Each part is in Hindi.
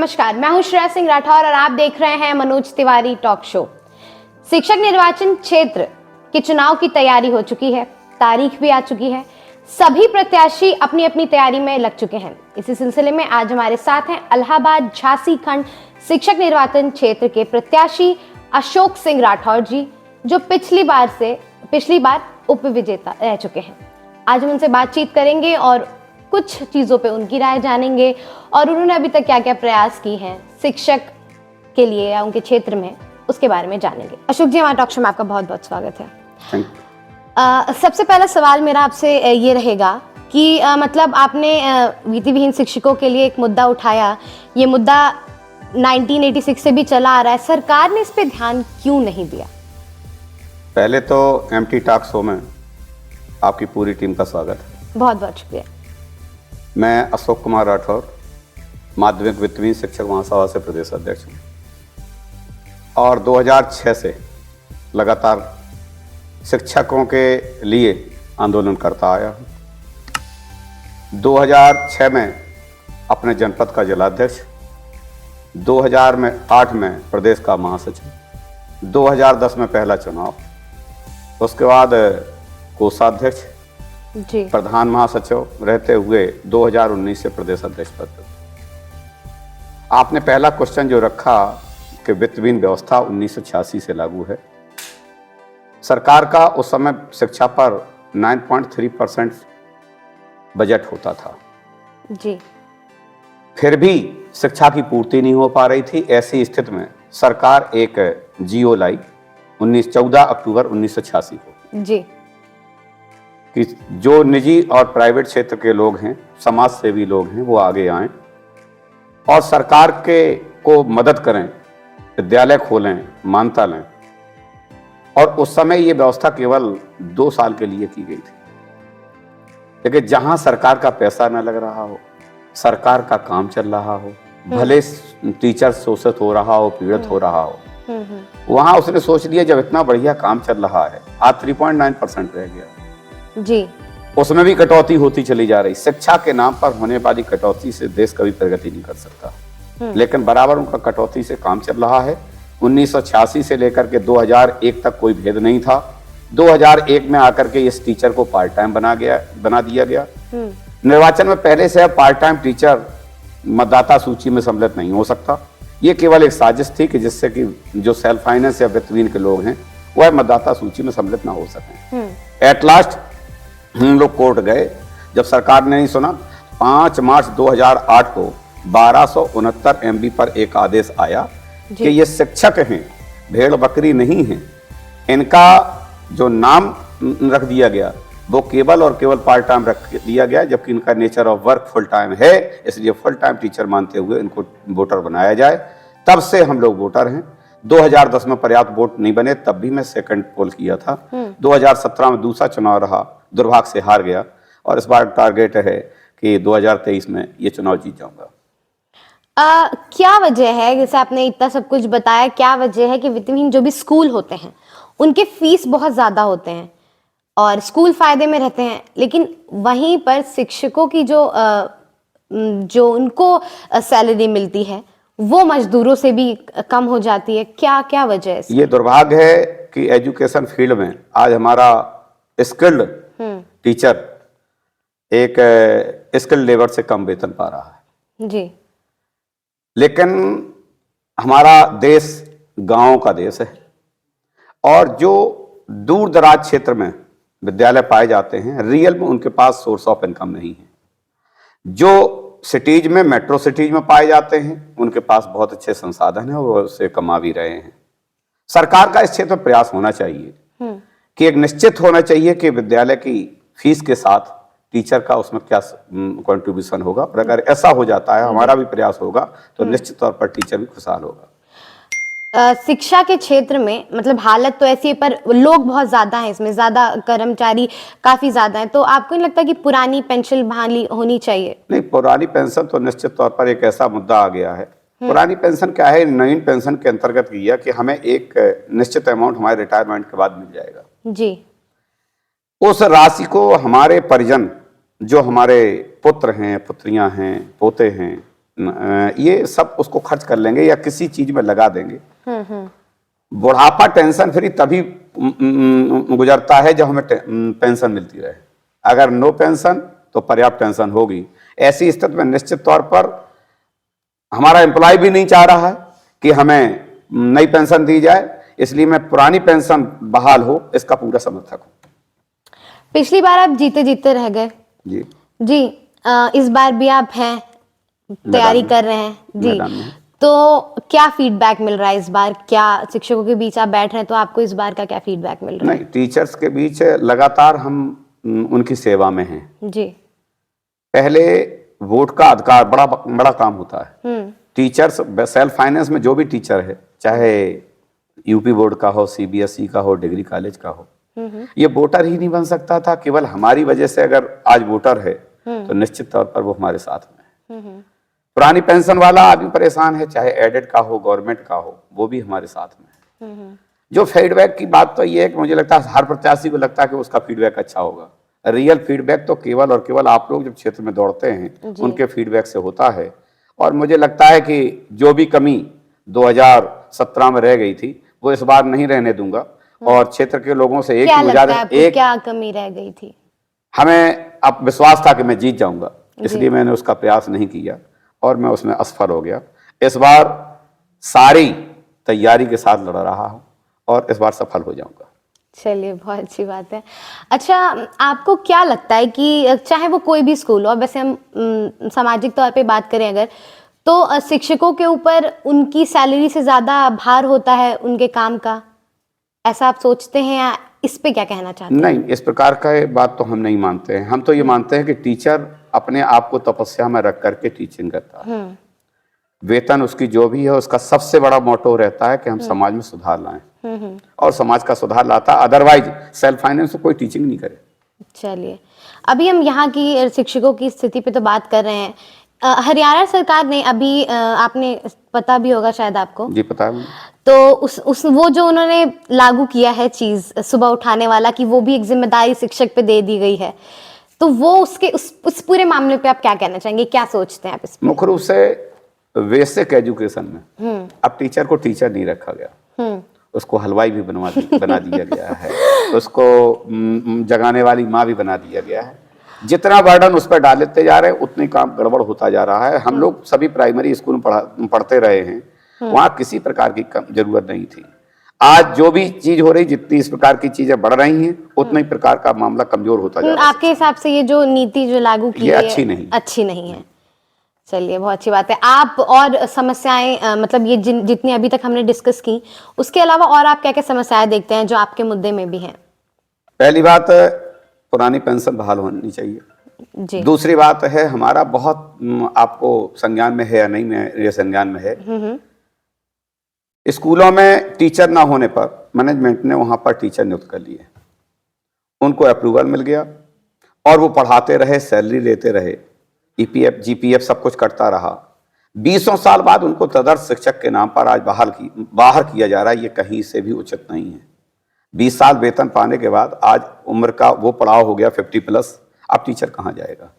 नमस्कार, मैं हूं श्रेया सिंह राठौर और आप देख रहे हैं मनोज तिवारी टॉक शो। शिक्षक निर्वाचन क्षेत्र के चुनाव की तैयारी हो चुकी है, तारीख भी आ चुकी है, सभी प्रत्याशी अपनी अपनी तैयारी में लग चुके हैं। इसी सिलसिले में आज हमारे साथ हैं इलाहाबाद झांसी खंड शिक्षक निर्वाचन क्षेत्र के प्रत्याशी अशोक सिंह राठौर जी, जो पिछली बार उप विजेता रह चुके हैं। आज हम उनसे बातचीत करेंगे और कुछ चीज़ों पे उनकी राय जानेंगे और उन्होंने अभी तक क्या क्या प्रयास किए हैं शिक्षक के लिए या उनके क्षेत्र में, उसके बारे में जानेंगे। अशोक जी, हमारे टॉक शो में आपका बहुत बहुत स्वागत है। सबसे पहला सवाल मेरा आपसे ये रहेगा कि मतलब आपने वित्तविहीन शिक्षकों के लिए एक मुद्दा उठाया। ये मुद्दा 1986 से भी चला आ रहा है, सरकार ने इस पे ध्यान क्यों नहीं दिया? पहले तो एमटी टॉक शो में आपकी पूरी टीम का स्वागत है। बहुत बहुत शुक्रिया। मैं अशोक कुमार राठौर, माध्यमिक वित्तविहीन शिक्षक महासभा से प्रदेश अध्यक्ष हूँ और 2006 से लगातार शिक्षकों के लिए आंदोलन करता आया हूँ। 2006 में अपने जनपद का जिलाध्यक्ष, 2008 में प्रदेश का महासचिव, 2010 में पहला चुनाव, उसके बाद कोषाध्यक्ष जी, प्रधान महासचिव रहते हुए 2019 से प्रदेश अध्यक्ष पद पर। आपने पहला क्वेश्चन जो रखा कि वित्तविहीन व्यवस्था 1986 से लागू है। सरकार का उस समय शिक्षा पर 9.3% बजट होता था जी, फिर भी शिक्षा की पूर्ति नहीं हो पा रही थी। ऐसी स्थिति में सरकार एक जीओ लाई 14 अक्टूबर 1986 को जी, कि जो निजी और प्राइवेट क्षेत्र के लोग हैं, समाज सेवी लोग हैं, वो आगे आएं और सरकार के को मदद करें, विद्यालय खोलें, मान्यता लें। और उस समय ये व्यवस्था केवल 2 साल के लिए की गई थी। लेकिन जहां सरकार का पैसा न लग रहा हो, सरकार का काम चल रहा हो, भले टीचर शोषित हो रहा हो, पीड़ित हो रहा हो, वहां उसने सोच लिया जब इतना बढ़िया काम चल रहा है, आज 3.9% रह गया जी, उसमें भी कटौती होती चली जा रही। शिक्षा के नाम पर होने वाली कटौती से देश कभी प्रगति नहीं कर सकता, लेकिन बराबर उनका कटौती से काम चल रहा है। 1986 से लेकर के 2001 तक कोई भेद नहीं था। 2001 में आकर के इस टीचर को पार्ट टाइम बना दिया गया। निर्वाचन में पहले से अब पार्ट टाइम टीचर मतदाता सूची में सम्मिलित नहीं हो सकता। ये केवल एक साजिश थी कि जिससे कि जो सेल्फ फाइनेंस या वित्तविहीन के लोग हैं वह मतदाता सूची में सम्मिलित ना हो सके। एट लास्ट हम लोग कोर्ट गए, जब सरकार ने नहीं सुना, 5 मार्च 2008 को 1269 MB पर एक आदेश आया कि ये शिक्षक हैं, भेड़ बकरी नहीं हैं। इनका जो नाम रख दिया गया वो केवल और केवल पार्ट टाइम रख दिया गया, जबकि इनका nature of work full time है, इसलिए फुल टाइम टीचर मानते हुए इनको वोटर बनाया जाए। तब से हम लोग वोटर हैं। 2010 में पर्याप्त वोट नहीं बने, तब भी मैं सेकंड पोल किया था। 2017 में दूसरा चुनाव रहा, दुर्भाग्य से हार गया और इस बार टारगेट है कि 2023 में ये चुनाव जीत जाऊंगा। क्या वजह है, जैसे आपने इतना सब कुछ बताया, क्या वजह है कि वित्तविहीन जो भी स्कूल होते हैं उनके फीस बहुत ज्यादा होते हैं और स्कूल फायदे में रहते हैं, लेकिन वहीं पर शिक्षकों की जो उनको सैलरी मिलती है वो मजदूरों से भी कम हो जाती है? क्या क्या वजह है? ये दुर्भाग्य है कि एजुकेशन फील्ड में आज हमारा स्किल्ड टीचर एक स्किल्ड लेबर से कम वेतन पा रहा है जी, लेकिन हमारा देश गांवों का देश है और जो दूर दराज क्षेत्र में विद्यालय पाए जाते हैं, रियल में उनके पास सोर्स ऑफ इनकम नहीं है। जो सिटीज में, मेट्रो सिटीज में पाए जाते हैं, उनके पास बहुत अच्छे संसाधन हैं और वो उससे कमा भी रहे हैं। सरकार का इस क्षेत्र में प्रयास होना चाहिए कि एक निश्चित होना चाहिए कि विद्यालय की फीस के साथ टीचर का उसमें क्या कंट्रीब्यूशन होगा, और अगर ऐसा हो जाता है, हमारा भी प्रयास होगा, तो निश्चित तौर पर टीचर भी खुशहाल होगा। शिक्षा के क्षेत्र में मतलब हालत तो ऐसी है, पर लोग बहुत ज्यादा हैं, इसमें ज्यादा कर्मचारी काफी ज्यादा हैं, तो आपको नहीं लगता कि पुरानी पेंशन बहाली होनी चाहिए? नहीं, पुरानी पेंशन तो निश्चित तौर पर एक ऐसा मुद्दा आ गया है। पुरानी पेंशन क्या है, नवीन पेंशन के अंतर्गत किया कि हमें एक निश्चित अमाउंट हमारे रिटायरमेंट के बाद मिल जाएगा जी। उस राशि को हमारे परिजन, जो हमारे पुत्र हैं, पुत्रियां हैं, पोते हैं, ये सब उसको खर्च कर लेंगे या किसी चीज में लगा देंगे। बुढ़ापा टेंशन फ्री तभी गुजरता है जब हमें पेंशन मिलती रहे। अगर नो पेंशन तो पर्याप्त टेंशन होगी। ऐसी स्थिति में निश्चित तौर पर हमारा एम्प्लॉय भी नहीं चाह रहा है कि हमें नई पेंशन दी जाए, इसलिए मैं पुरानी पेंशन बहाल हो इसका पूरा समर्थक हूँ। पिछली बार आप जीते जीते रह गए जी जी, इस बार भी आप हैं, तैयारी कर रहे हैं जी, तो क्या फीडबैक मिल रहा है इस बार? क्या शिक्षकों के बीच आप बैठ रहे हैं तो आपको इस बार का क्या फीडबैक मिल रहा है? नहीं, टीचर्स के बीच लगातार हम उनकी सेवा में हैं जी। पहले वोट का अधिकार बड़ा बड़ा काम होता है। टीचर्स सेल्फ फाइनेंस में जो भी टीचर है, चाहे यूपी बोर्ड का हो, सीबीएसई का हो, डिग्री कॉलेज का हो, ये वोटर ही नहीं बन सकता था। केवल हमारी वजह से अगर आज वोटर है तो निश्चित तौर पर वो हमारे साथ में है। पुरानी पेंशन वाला आदमी परेशान है, चाहे एडेड का हो, गवर्नमेंट का हो, वो भी हमारे साथ में है। जो फीडबैक की बात तो ये है कि मुझे लगता है हर प्रत्याशी को लगता है कि उसका फीडबैक अच्छा होगा। रियल फीडबैक तो केवल और केवल आप लोग जब क्षेत्र में दौड़ते हैं उनके फीडबैक से होता है। और मुझे लगता है कि जो भी कमी 2017 में रह गई थी वो इस बार नहीं रहने दूंगा। और क्षेत्र के लोगों से एक क्या कमी रह गई थी? हमें अब विश्वास था कि मैं जीत जाऊंगा, इसलिए मैंने उसका प्रयास नहीं किया और मैं उसमें असफल हो गया। इस बार सारी तैयारी के साथ लड़ रहा हूं और इस बार सफल हो जाऊंगा। चलिए, बहुत अच्छी बात है। अच्छा, आपको क्या लगता है कि चाहे वो कोई भी स्कूल हो, वैसे हम सामाजिक तौर पे बात करें अगर, तो शिक्षकों के ऊपर उनकी सैलरी से ज़्यादा भार होता है उनके काम का, ऐसा आप सोचते हैं या इस पे क्या कहना चाहते हैं? नहीं, इस प्रकार का बात तो हम नहीं मानते हैं। हम तो ये मानते हैं कि टीचर अपने आप को तपस्या में रख करके टीचिंग करता है। वेतन उसकी जो भी है उसका सबसे बड़ा मोटो रहता है कि हम समाज में सुधार लाएं और समाज का सुधार लाता, अदरवाइज सेल्फ फाइनेंस से कोई टीचिंग नहीं करे। चलिए, अभी हम यहाँ की शिक्षकों की स्थिति पे तो बात कर रहे हैं। हरियाणा सरकार ने अभी, आपने पता भी होगा शायद आपको। जी, पता है। तो वो जो उन्होंने लागू किया है चीज सुबह उठाने वाला, कि वो भी एक जिम्मेदारी शिक्षक पे दे दी गई है, तो वो उस पूरे मामले पे आप क्या कहना चाहेंगे? क्या सोचते हैं आप इस पे? मुख्य रूप से बेसिक एजुकेशन में अब टीचर को टीचर नहीं रखा गया, उसको हलवाई भी बना दिया गया है, उसको जगाने वाली माँ भी बना दिया गया है। जितना बर्डन उस पर डालते जा रहे हैं उतनी काम गड़बड़ होता जा रहा है। हम लोग सभी प्राइमरी स्कूल में पढ़ते रहे हैं, वहां किसी प्रकार की जरूरत नहीं थी। आज जो भी चीज हो रही, जितनी इस प्रकार की चीजें बढ़ रही हैं उतना ही प्रकार का मामला कमजोर होता जा रहा है। आपके हिसाब से ये जो नीति जो लागू की है अच्छी नहीं है। चलिए, बहुत अच्छी बात है। आप और समस्याएं, मतलब ये जितनी अभी तक हमने डिस्कस की, उसके अलावा और आप क्या क्या समस्याएं देखते हैं जो आपके मुद्दे में भी हैं? पहली बात, पुरानी पेंशन बहाल होनी चाहिए जी। दूसरी बात है, हमारा बहुत आपको संज्ञान में है या नहीं में, ये संज्ञान में है, स्कूलों में टीचर ना होने पर मैनेजमेंट ने वहां पर टीचर नियुक्त कर लिए, उनको अप्रूवल मिल गया और वो पढ़ाते रहे, सैलरी लेते रहे, ईपीएफ जीपीएफ सब कुछ करता रहा। 20 साल बाद उनको तदर्थ शिक्षक के नाम पर आज बाहर किया जा रहा है। ये कहीं से भी उचित नहीं है। 20 साल वेतन पाने के बाद आज उम्र का वो पड़ाव हो गया 50+, अब टीचर कहाँ जाएगा?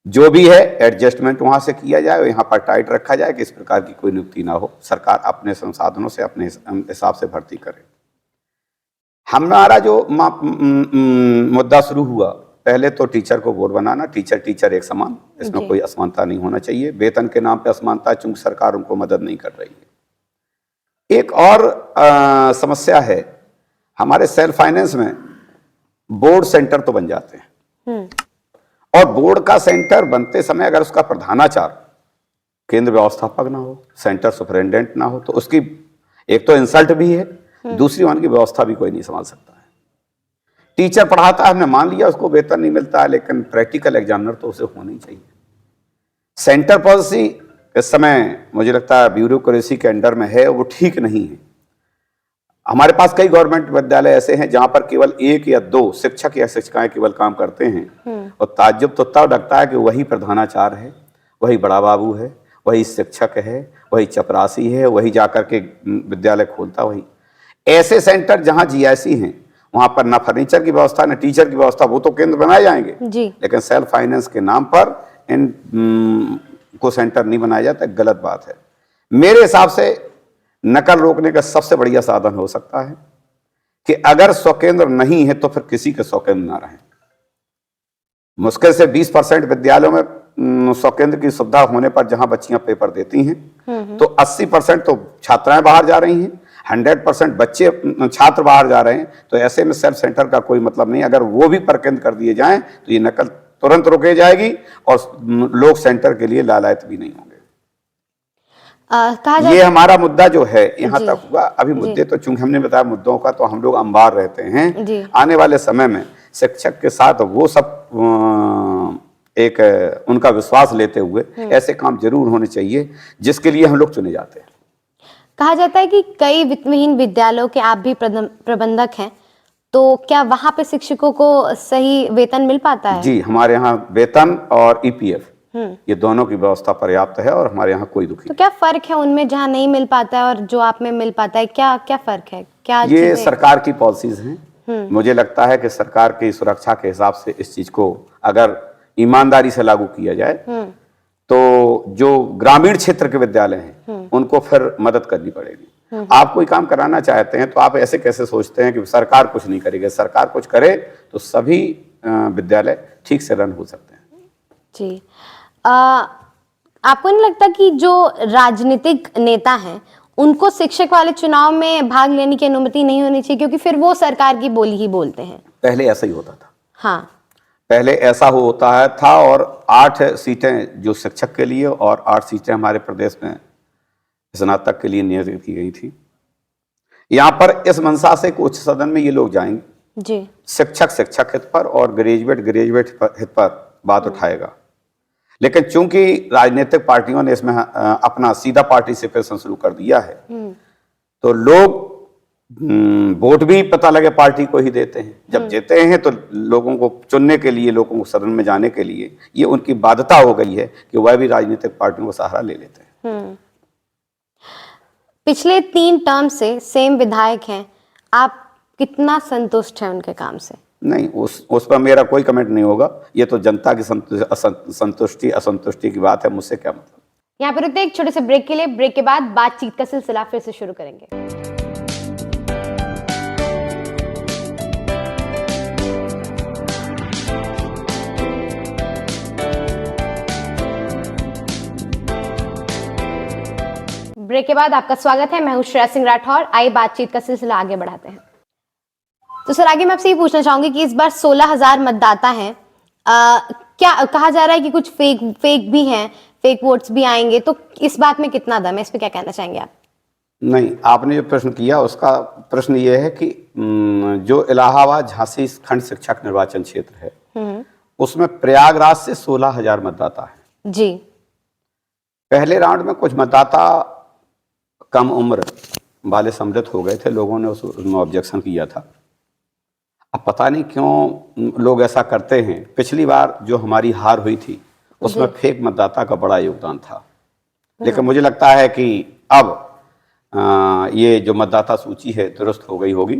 जो भी है एडजस्टमेंट वहां से किया जाए, यहाँ पर टाइट रखा जाए कि इस प्रकार की कोई नियुक्ति ना हो। सरकार अपने संसाधनों से अपने हिसाब से भर्ती करे। हमारा जो मुद्दा शुरू हुआ, पहले तो टीचर को बोर्ड बनाना, टीचर एक समान, इसमें कोई असमानता नहीं होना चाहिए। वेतन के नाम पे असमानता, चूंकि सरकार उनको मदद नहीं कर रही है। एक और समस्या है, हमारे सेल्फ फाइनेंस में बोर्ड सेंटर तो बन जाते हैं और बोर्ड का सेंटर बनते समय अगर उसका प्रधानाचार्य केंद्र व्यवस्थापक ना हो, सेंटर सुपरिटेंडेंट ना हो, तो उसकी एक तो इंसल्ट भी है, दूसरी वन की व्यवस्था भी कोई नहीं संभाल सकता है। टीचर पढ़ाता है, हमने मान लिया उसको वेतन नहीं मिलता है, लेकिन प्रैक्टिकल एग्जामिनर तो उसे होना ही चाहिए। सेंटर पॉलिसी इस समय मुझे लगता है ब्यूरोक्रेसी के अंडर में है, वो ठीक नहीं है। हमारे पास कई गवर्नमेंट विद्यालय ऐसे हैं जहां पर केवल 1 या 2 शिक्षक या शिक्षिकाएं केवल काम करते हैं और ताज्जुब तो तब लगता है कि वही प्रधानाचार्य है, वही बड़ा बाबू है, वही शिक्षक है, वही चपरासी है, वही जाकर के विद्यालय खोलता। वही ऐसे सेंटर जहां जीआईसी हैं वहां पर ना फर्नीचर की व्यवस्था ना टीचर की व्यवस्था, वो तो केंद्र बनाए जाएंगे जी। लेकिन सेल्फ फाइनेंस के नाम पर इन को सेंटर नहीं बनाया जाता, गलत बात है। मेरे हिसाब से नकल रोकने का सबसे बढ़िया साधन हो सकता है कि अगर 100 केंद्र नहीं है तो फिर किसी के 100 केंद्र ना रहे। मुश्किल से 20% विद्यालयों में 100 केंद्र की सुविधा होने पर जहां बच्चियां पेपर देती हैं तो 80% तो छात्राएं बाहर जा रही हैं, 100% बच्चे छात्र बाहर जा रहे हैं। तो ऐसे में सेल्फ सेंटर का कोई मतलब नहीं। अगर वो भी पर केंद्र कर दिए जाएं तो ये नकल तुरंत रोके जाएगी और लोग सेंटर के लिए लालायत भी नहीं होंगे। ये हमारा मुद्दा जो है यहाँ तक हुआ। अभी मुद्दे तो चूंकि हमने बताया मुद्दों का तो हम लोग अंबार रहते हैं। आने वाले समय में शिक्षक के साथ वो सब एक उनका विश्वास लेते हुए ऐसे काम जरूर होने चाहिए जिसके लिए हम लोग चुने जाते हैं। कहा जाता है कि कई वित्तहीन विद्यालयों के आप भी प्रबंधक हैं, तो क्या वहां पे शिक्षकों को सही वेतन मिल पाता है? जी, हमारे यहाँ वेतन और ईपीएफ ये दोनों की व्यवस्था पर्याप्त है और हमारे यहाँ कोई दुख नहीं। तो क्या फर्क है उनमें जहाँ नहीं मिल पाता है और जो आप में मिल पाता है? क्या क्या फर्क है? क्या ये सरकार की पॉलिसीज हैं। मुझे लगता है कि सरकार की सुरक्षा के हिसाब से इस चीज को अगर ईमानदारी से लागू किया जाए तो जो ग्रामीण क्षेत्र के विद्यालय हैं उनको फिर मदद करनी पड़ेगी। आप कोई काम कराना चाहते हैं तो आप ऐसे कैसे सोचते हैं कि सरकार कुछ नहीं करेगी? सरकार कुछ करे तो सभी विद्यालय ठीक से रन हो सकते हैं। जी, आपको नहीं लगता कि जो राजनीतिक नेता हैं उनको शिक्षक वाले चुनाव में भाग लेने की अनुमति नहीं होनी चाहिए, क्योंकि फिर वो सरकार की बोली ही बोलते हैं? पहले ऐसा ही होता था। हाँ, पहले ऐसा होता है था और 8 सीटें जो शिक्षक के लिए और 8 सीटें हमारे प्रदेश में स्नातक के लिए नियोजित की गई थी। यहाँ पर इस मंशा से उच्च सदन में ये लोग जाएंगे जी, शिक्षक हित पर और ग्रेजुएट हित पर बात उठाएगा। लेकिन चूंकि राजनीतिक पार्टियों ने इसमें अपना सीधा पार्टिसिपेशन शुरू कर दिया है तो लोग वोट भी पता लगे पार्टी को ही देते हैं। जब जीते हैं तो लोगों को चुनने के लिए, लोगों को सदन में जाने के लिए ये उनकी बाध्यता हो गई है कि वह भी राजनीतिक पार्टियों को सहारा ले लेते हैं। पिछले 3 टर्म से सेम विधायक हैं, आप कितना संतुष्ट हैं उनके काम से? नहीं, उस पर मेरा कोई कमेंट नहीं होगा। ये तो जनता की संतुष्टि असंतुष्टि की बात है, मुझसे क्या मतलब। यहाँ पर रुकते हैं एक छोटे से ब्रेक के लिए। ब्रेक के बाद बातचीत का सिलसिला फिर से शुरू करेंगे। ब्रेक के बाद आपका स्वागत है। मैं हूं श्रेया सिंह राठौर। आइए बातचीत का सिलसिला आगे बढ़ाते हैं। तो सर, आगे मैं आपसे ये पूछना चाहूंगी कि इस बार 16,000 मतदाता हैं। क्या कहा जा रहा है कि कुछ फेक भी हैं, फेक वोट्स भी आएंगे, तो इस बात में कितना दम है? इस पे क्या कहना चाहेंगे आप? नहीं, आपने जो प्रश्न किया उसका प्रश्न ये है कि जो इलाहाबाद झांसी खंड शिक्षक निर्वाचन क्षेत्र है उसमें प्रयागराज से 16,000 मतदाता है जी। पहले राउंड में कुछ मतदाता कम उम्र वाले सम्मिलित हो गए थे, लोगों ने उसमें ऑब्जेक्शन किया था। अब पता नहीं क्यों लोग ऐसा करते हैं। पिछली बार जो हमारी हार हुई थी उसमें फेक मतदाता का बड़ा योगदान था, लेकिन मुझे लगता है कि अब ये जो मतदाता सूची है दुरुस्त हो गई होगी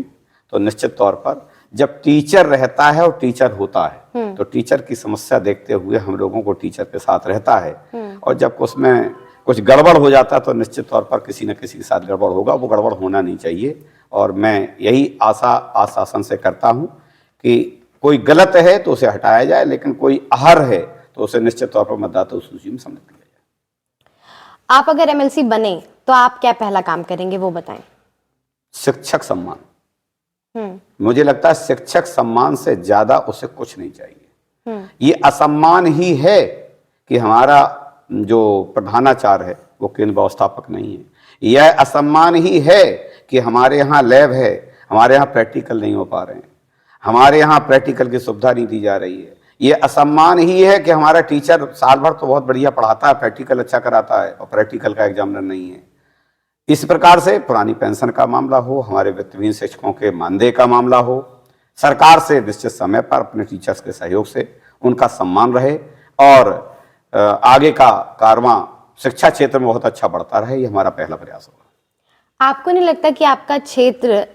तो निश्चित तौर पर जब टीचर रहता है और टीचर होता है तो टीचर की समस्या देखते हुए हम लोगों को टीचर के साथ रहता है, और जब उसमें कुछ गड़बड़ हो जाता तो निश्चित तौर पर किसी न किसी के साथ गड़बड़ होगा। वो गड़बड़ होना नहीं चाहिए और मैं यही आश्वासन से करता हूं कि कोई गलत है तो उसे हटाया जाए, लेकिन कोई आहर है तो उसे निश्चित तौर पर मतदाता सूची में सम्मिलित किया जाए। आप अगर एमएलसी बने तो आप क्या पहला काम करेंगे वो बताएं। शिक्षक सम्मान। मुझे लगता है शिक्षक सम्मान से ज्यादा उसे कुछ नहीं चाहिए। ये असम्मान ही है कि हमारा जो प्रधानाचार्य है वो केंद्र व्यवस्थापक नहीं है। यह असम्मान ही है कि हमारे यहाँ लैब है, हमारे यहाँ प्रैक्टिकल नहीं हो पा रहे हैं, हमारे यहाँ प्रैक्टिकल की सुविधा नहीं दी जा रही है। ये असम्मान ही है कि हमारा टीचर साल भर तो बहुत बढ़िया पढ़ाता है, प्रैक्टिकल अच्छा कराता है और प्रैक्टिकल का एग्जामिनर नहीं है। इस प्रकार से पुरानी पेंशन का मामला हो, हमारे वित्तहीन शिक्षकों के मानदेय का मामला हो, सरकार से निश्चित समय पर अपने टीचर्स के सहयोग से उनका सम्मान रहे और आगे का कारवां शिक्षा क्षेत्र में बहुत अच्छा बढ़ता रहे, ये हमारा पहला प्रयास होगा। आपको नहीं लगता कि आपका क्षेत्र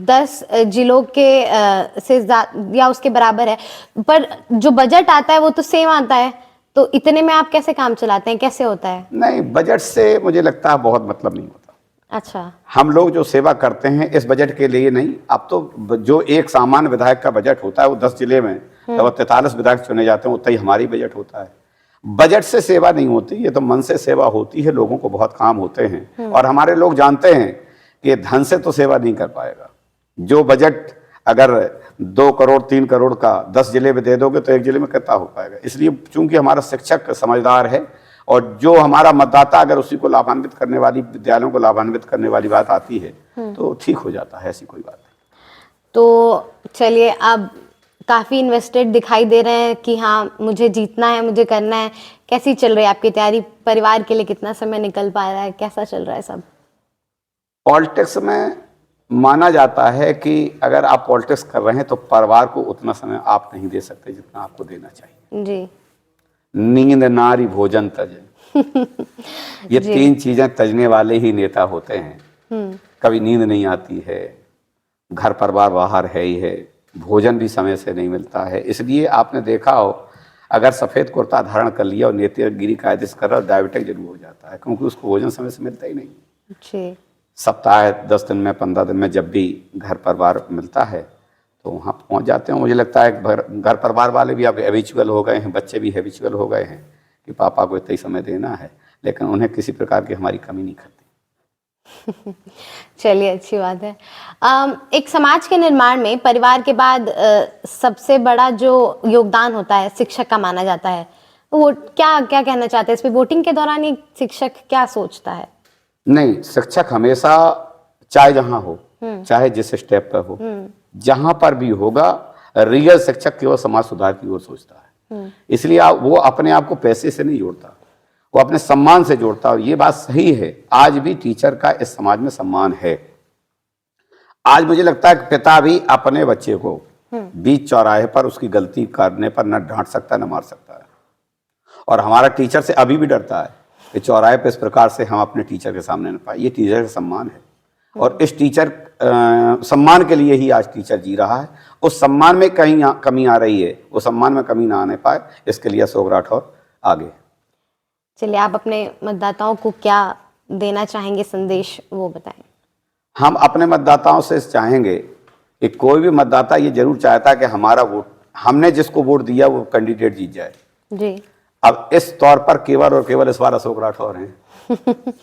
10 जिलों के से या उसके बराबर है, पर जो बजट आता है वो तो सेम आता है, तो इतने में आप कैसे काम चलाते हैं, कैसे होता है? नहीं, बजट से मुझे लगता है बहुत मतलब नहीं होता। अच्छा। हम लोग जो सेवा करते हैं इस बजट के लिए नहीं। अब तो जो एक सामान्य विधायक का बजट होता है वो 10 जिले में जब 43 विधायक चुने जाते हैं उतना ही हमारी बजट होता है। बजट से सेवा नहीं होती, ये तो मन से सेवा होती है। लोगों को बहुत काम होते हैं और हमारे लोग जानते हैं कि धन से तो सेवा नहीं कर पाएगा। जो बजट अगर 2 करोड़ 3 करोड़ का 10 जिले में दे दोगे तो एक जिले में कितना हो पाएगा। इसलिए चूंकि हमारा शिक्षक समझदार है और जो हमारा मतदाता अगर उसी को लाभान्वित करने वाली, विद्यालयों को लाभान्वित करने वाली बात आती है तो ठीक हो जाता है, ऐसी कोई बात नहीं। तो चलिए, अब काफ़ी इन्वेस्टेड दिखाई दे रहे हैं कि हाँ मुझे जीतना है, मुझे करना है। कैसी चल रही है आपकी तैयारी? परिवार के लिए कितना समय निकल पा रहा है? कैसा चल रहा है सब? पॉलिटिक्स में माना जाता है कि अगर आप पॉलिटिक्स कर रहे हैं तो परिवार को उतना समय आप नहीं दे सकते जितना आपको देना चाहिए। जी। नींद, नारी, भोजन, तज ये 3 चीजें तजने वाले ही नेता होते हैं। कभी नींद नहीं आती है, घर परिवार बाहर है ही है, भोजन भी समय से नहीं मिलता है। इसलिए आपने देखा हो, अगर सफेद कुर्ता धारण कर लिया और नेतागिरी कायदे से कर रहा, डायबिटिक जरूर हो जाता है, क्योंकि उसको भोजन समय से मिलता ही नहीं। जी। सप्ताह 10 दिन में 15 दिन में जब भी घर परिवार मिलता है तो वहाँ पहुँच जाते हैं। मुझे लगता है घर परिवार वाले भी अब हैबिचुअल हो गए हैं, बच्चे भी हैबिचुअल हो गए हैं कि पापा को इतना ही समय देना है, लेकिन उन्हें किसी प्रकार की हमारी कमी नहीं करती। चलिए, अच्छी बात है। एक समाज के निर्माण में परिवार के बाद सबसे बड़ा जो योगदान होता है शिक्षक का माना जाता है। वो क्या क्या कहना चाहते हैं इस पे? वोटिंग के दौरान एक शिक्षक क्या सोचता है? नहीं, शिक्षक हमेशा, चाहे जहाँ हो, चाहे जिस स्टेप पर हो, जहाँ पर भी होगा, रियल शिक्षक केवल समाज सुधार की ओर सोचता है। इसलिए वो अपने आप को पैसे से नहीं जोड़ता, वो अपने सम्मान से जोड़ता है। और ये बात सही है, आज भी टीचर का इस समाज में सम्मान है। आज मुझे लगता है कि पिता भी अपने बच्चे को बीच चौराहे पर उसकी गलती करने पर न डांट सकता न मार सकता है। और हमारा टीचर से अभी भी डरता है कि चौराहे पर इस प्रकार से हम अपने टीचर के सामने न पाए। ये टीचर का सम्मान है और इस टीचर सम्मान के लिए ही आज टीचर जी रहा है। उस सम्मान में कहीं कमी आ रही है, वो सम्मान में कमी ना आने पाए, इसके लिए अशोक राठौर आगे। चलिए, आप अपने मतदाताओं को क्या देना चाहेंगे संदेश, वो बताएं। हम अपने मतदाताओं से चाहेंगे कि कोई भी मतदाता ये जरूर चाहता है कि हमारा वोट, हमने जिसको वोट दिया वो कैंडिडेट जीत जाए। जी। अब इस तौर पर केवल और केवल इस बार अशोक राठौर हैं।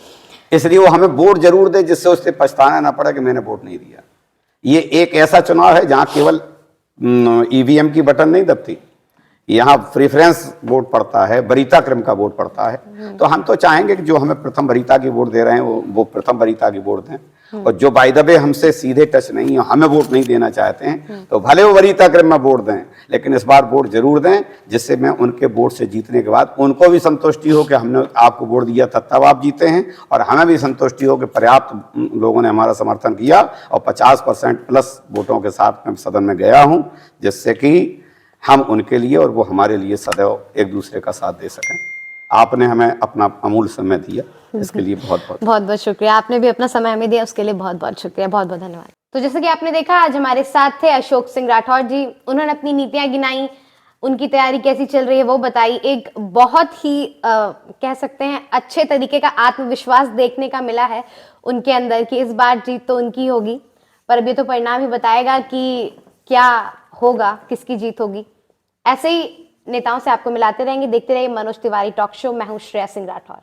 इसलिए वो हमें वोट जरूर दे जिससे उससे पछताना ना पड़े कि मैंने वोट नहीं दिया। ये एक ऐसा चुनाव है जहां केवल ईवीएम की बटन नहीं दबती, यहाँ प्रेफरेंस वोट पड़ता है, वरीयता क्रम का वोट पड़ता है। तो हम तो चाहेंगे कि जो हमें प्रथम वरीयता की वोट दे रहे हैं वो प्रथम वरीयता की वोट दें, और जो बाय द वे हमसे सीधे टच नहीं है, हमें वोट नहीं देना चाहते हैं, तो भले वो वरीयता क्रम में वोट दें, लेकिन इस बार वोट जरूर दें, जिससे मैं उनके वोट से जीतने के बाद उनको भी संतुष्टि हो कि हमने आपको वोट दिया था तब आप जीते हैं, और हमें भी संतुष्टि हो कि पर्याप्त लोगों ने हमारा समर्थन किया और 50% प्लस वोटों के साथ मैं सदन में गया हूं, जिससे कि हम उनके लिए और वो हमारे लिए सदैव एक दूसरे का साथ दे सकें। आपने हमें अपना अमूल्य समय दिया, इसके लिए बहुत बहुत शुक्रिया। आपने भी अपना समय हमें दिया, उसके लिए बहुत बहुत शुक्रिया, बहुत बहुत धन्यवाद। तो जैसे कि आपने देखा, आज हमारे साथ थे अशोक सिंह राठौर जी। उन्होंने अपनी नीतियां गिनाई, उनकी तैयारी कैसी चल रही है वो बताई। एक बहुत ही कह सकते हैं अच्छे तरीके का आत्मविश्वास देखने का मिला है उनके अंदर कि इस बार जीत तो उनकी होगी, पर अब ये तो परिणाम ही बताएगा कि क्या होगा, किसकी जीत होगी। ऐसे ही नेताओं से आपको मिलाते रहेंगे। देखते रहिए मनोज तिवारी टॉक शो। मैं हूं श्रेया सिंह राठौर।